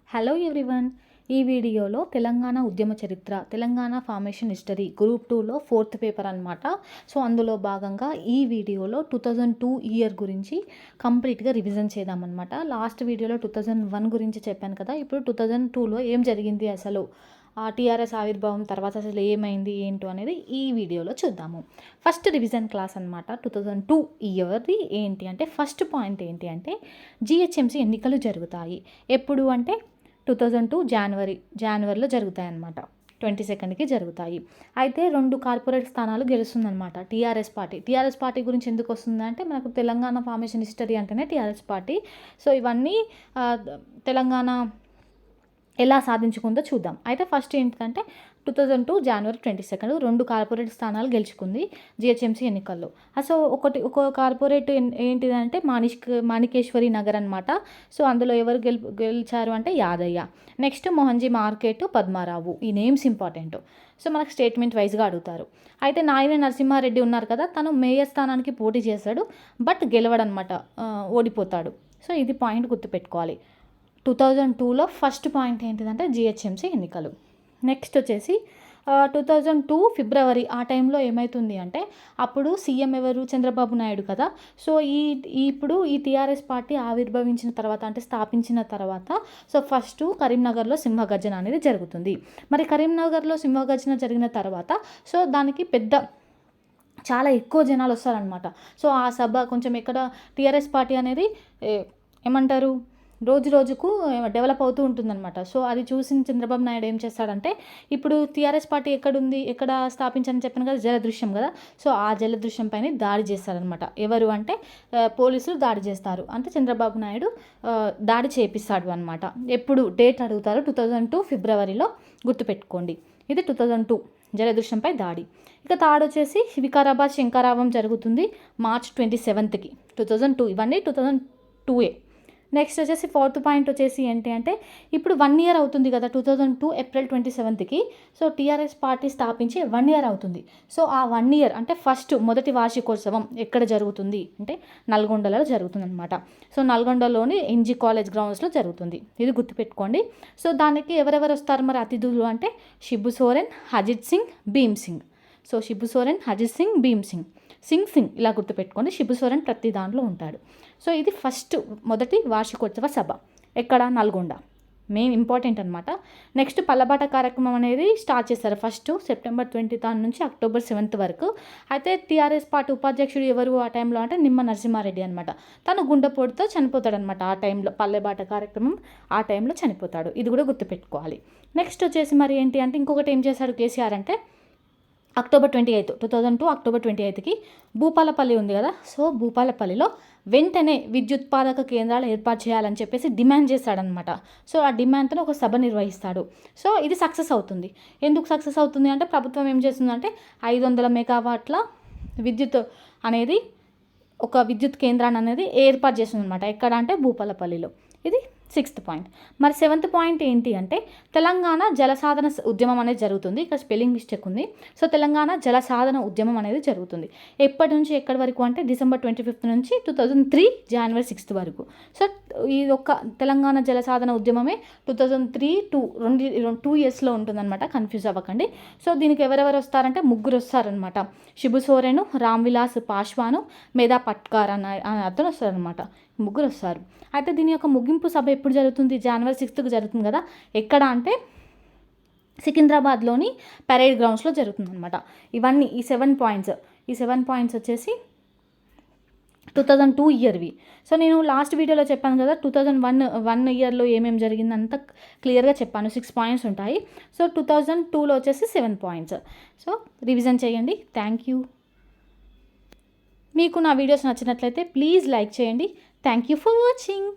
Hello everyone. ఈ వీడియోలో తెలంగాణ ఉద్యమ చరిత్ర, తెలంగాణ ఫార్మేషన్ హిస్టరీ గ్రూప్ 2లో 4th పేపర్ అనమాట. సో అందులో భాగంగా ఈ వీడియోలో 2002 ఇయర్ గురించి కంప్లీట్గా రివిజన్ చేద్దామన్నమాట. లాస్ట్ వీడియోలో 2001 గురించి చెప్పాను కదా, ఇప్పుడు 2002లో ఏం జరిగింది, అసలు టీఆర్ఎస్ ఆవిర్భావం తర్వాత అసలు ఏమైంది ఏంటో అనేది ఈ వీడియోలో చూద్దాము. ఫస్ట్ రివిజన్ క్లాస్ అనమాట. 2002 ఇయర్ది ఏంటి అంటే, ఫస్ట్ పాయింట్ ఏంటి అంటే, జిహెచ్ఎంసీ ఎన్నికలు జరుగుతాయి. ఎప్పుడు అంటే 2002 జనవరిలో జరుగుతాయి అన్నమాట. 22కి జరుగుతాయి. అయితే 2 కార్పొరేట్ స్థానాలు గెలుస్తుందన్నమాట టీఆర్ఎస్ పార్టీ గురించి ఎందుకు వస్తుందంటే, మనకు తెలంగాణ ఫార్మేషన్ హిస్టరీ అంటేనే టీఆర్ఎస్ పార్టీ. సో ఇవన్నీ తెలంగాణ ఎలా సాధించుకుందో చూద్దాం. అయితే ఫస్ట్ ఏంటంటే 2002 జనవరి 22 2 కార్పొరేట్ స్థానాలు గెలుచుకుంది జిహెచ్ఎంసీ ఎన్నికల్లో. సో ఒక కార్పొరేట్ ఏంటిదంటే మాణికేశ్వరి నగర్ అనమాట. సో అందులో ఎవరు గెలిచారు అంటే యాదయ్య. Next Mozamjahi market, Padmarao. ఈ నేమ్స్ ఇంపార్టెంట్. సో మనకు స్టేట్మెంట్ వైజ్గా అడుగుతారు. అయితే నాయన నరసింహారెడ్డి ఉన్నారు కదా, తను మేయర్ స్థానానికి పోటీ చేశాడు, బట్ గెలవడనమాట, ఓడిపోతాడు. సో ఇది పాయింట్ గుర్తుపెట్టుకోవాలి. 2002లో ఫస్ట్ పాయింట్ ఏంటిదంటే జిహెచ్ఎంసీ ఎన్నికలు. నెక్స్ట్ వచ్చేసి 2002 ఫిబ్రవరి ఆ టైంలో ఏమవుతుంది అంటే, అప్పుడు సీఎం ఎవరు, చంద్రబాబు నాయుడు కదా. సో ఇప్పుడు ఈ టీఆర్ఎస్ పార్టీ ఆవిర్భవించిన తర్వాత, అంటే స్థాపించిన తర్వాత, సో ఫస్ట్ కరీంనగర్లో సింహగర్జన అనేది జరుగుతుంది. మరి కరీంనగర్లో సింహగర్జన జరిగిన తర్వాత సో దానికి చాలా ఎక్కువ జనాలు వస్తారనమాట. సో ఆ సభ కొంచెం ఎక్కడ టీఆర్ఎస్ పార్టీ అనేది ఏమంటారు, రోజుకు డెవలప్ అవుతూ ఉంటుందన్నమాట. సో అది చూసిన చంద్రబాబు నాయుడు ఏం చేస్తాడంటే, ఇప్పుడు టీఆర్ఎస్ పార్టీ ఎక్కడ స్థాపించని చెప్పాను కదా, జలదృశ్యం కదా. సో ఆ జలదృశ్యం పైన దాడి చేస్తారనమాట. ఎవరు అంటే పోలీసులు దాడి చేస్తారు. అంటే చంద్రబాబు నాయుడు దాడి చేపిస్తాడు అనమాట. ఎప్పుడు డేట్ అడుగుతారు, 2002 ఫిబ్రవరిలో గుర్తుపెట్టుకోండి. ఇది 2002 జలదృశ్యంపై దాడి. ఇక థర్డ్ వచ్చేసి వికారాబాద్ శంకరావం జరుగుతుంది మార్చ్ 27కి 2002. ఇవన్నీ 2002. నెక్స్ట్ వచ్చేసి 4th పాయింట్ వచ్చేసి ఏంటి అంటే, ఇప్పుడు 1 ఇయర్ అవుతుంది కదా, 2002 ఏప్రిల్ 27కి. సో టీఆర్ఎస్ పార్టీ స్థాపించి 1 ఇయర్ అవుతుంది. సో ఆ 1 ఇయర్ అంటే మొదటి వార్షికోత్సవం ఎక్కడ జరుగుతుంది అంటే నల్గొండలో జరుగుతుంది అనమాట. సో నల్గొండలోని ఎన్జీ కాలేజ్ గ్రౌండ్స్లో జరుగుతుంది. ఇది గుర్తుపెట్టుకోండి. సో దానికి ఎవరెవరు వస్తారు మరి అతిథులు అంటే, షిబు సోరెన్, అజిత్ సింగ్, భీమ్ సింగ్. సో షిబు సోరెన్, అజిత్ సింగ్, భీమ్ సింగ్ ఇలా గుర్తుపెట్టుకోండి. షిబు సోరెన్ ప్రతి దాంట్లో ఉంటాడు. సో ఇది మొదటి వార్షికోత్సవ సభ ఎక్కడ, నల్గొండ. మెయిన్ ఇంపార్టెంట్ అనమాట. నెక్స్ట్ పల్లబాట కార్యక్రమం అనేది స్టార్ట్ చేస్తారు ఫస్ట్ సెప్టెంబర్ 20 నుంచి అక్టోబర్ 7 వరకు. అయితే టీఆర్ఎస్ పార్టీ ఉపాధ్యక్షుడు ఎవరు ఆ టైంలో అంటే నిమ్మ నరసింహారెడ్డి అనమాట. తను గుండెపోటుతో చనిపోతాడు అనమాట. ఆ టైంలో పల్లెబాట కార్యక్రమం ఆ టైంలో చనిపోతాడు. ఇది కూడా గుర్తుపెట్టుకోవాలి. నెక్స్ట్ వచ్చేసి మరి ఏంటి అంటే, ఇంకొకటి ఏం చేశాడు కేసీఆర్ అంటే, అక్టోబర్ 28, 2002 అక్టోబర్ 28కి భూపాలపల్లి ఉంది కదా. సో భూపాలపల్లిలో వెంటనే విద్యుత్పాదక కేంద్రాలు ఏర్పాటు చేయాలని చెప్పేసి డిమాండ్ చేస్తాడనమాట. సో ఆ డిమాండ్తో ఒక సభ నిర్వహిస్తాడు. సో ఇది సక్సెస్ అవుతుంది. ఎందుకు సక్సెస్ అవుతుంది అంటే, ప్రభుత్వం ఏం చేస్తుందంటే 500 మెగావాట్ల విద్యుత్ అనేది, ఒక విద్యుత్ కేంద్రాన్ని అనేది ఏర్పాటు చేస్తుంది అనమాట. ఎక్కడ అంటే భూపాలపల్లిలో. ఇది 6th పాయింట్. మరి 7th పాయింట్ ఏంటి అంటే, తెలంగాణ జలసాధన ఉద్యమం అనేది జరుగుతుంది. ఇక్కడ స్పెల్లింగ్ మిస్టేక్ ఉంది. సో తెలంగాణ జలసాధన ఉద్యమం అనేది జరుగుతుంది. ఎప్పటి నుంచి ఎక్కడి వరకు అంటే, డిసెంబర్ 25 నుంచి 2003 జనవరి 6 వరకు. సో ఈ ఒక్క తెలంగాణ జలసాధన ఉద్యమమే 2003 to 2 ఇయర్స్లో ఉంటుందన్నమాట. కన్ఫ్యూజ్ అవ్వకండి. సో దీనికి ఎవరెవరు వస్తారంటే, 3 వస్తారనమాట. షిబు సోరెను, రామ్ విలాస్ పాశ్వాను, మేధా పట్కార్ అన్న అతను వస్తారనమాట. 3 వస్తారు. అయితే దీని యొక్క ముగింపు సభ ఎప్పుడు జరుగుతుంది, జనవరి 6కి జరుగుతుంది కదా. ఎక్కడ అంటే సికింద్రాబాద్లోని పరేడ్ గ్రౌండ్స్లో జరుగుతుంది అనమాట. ఇవన్నీ ఈ 7 పాయింట్స్ వచ్చేసి 2002 ఇయర్వి. సో నేను లాస్ట్ వీడియోలో చెప్పాను కదా, 2001 ఇయర్లో ఏమేమి జరిగింది అంతా క్లియర్గా చెప్పాను. 6 పాయింట్స్ ఉంటాయి. సో 2002లో వచ్చేసి 7 పాయింట్స్. సో రివిజన్ చేయండి. Thank you. మీకు నా వీడియోస్ నచ్చినట్లయితే ప్లీజ్ లైక్ చేయండి. Thank you for watching.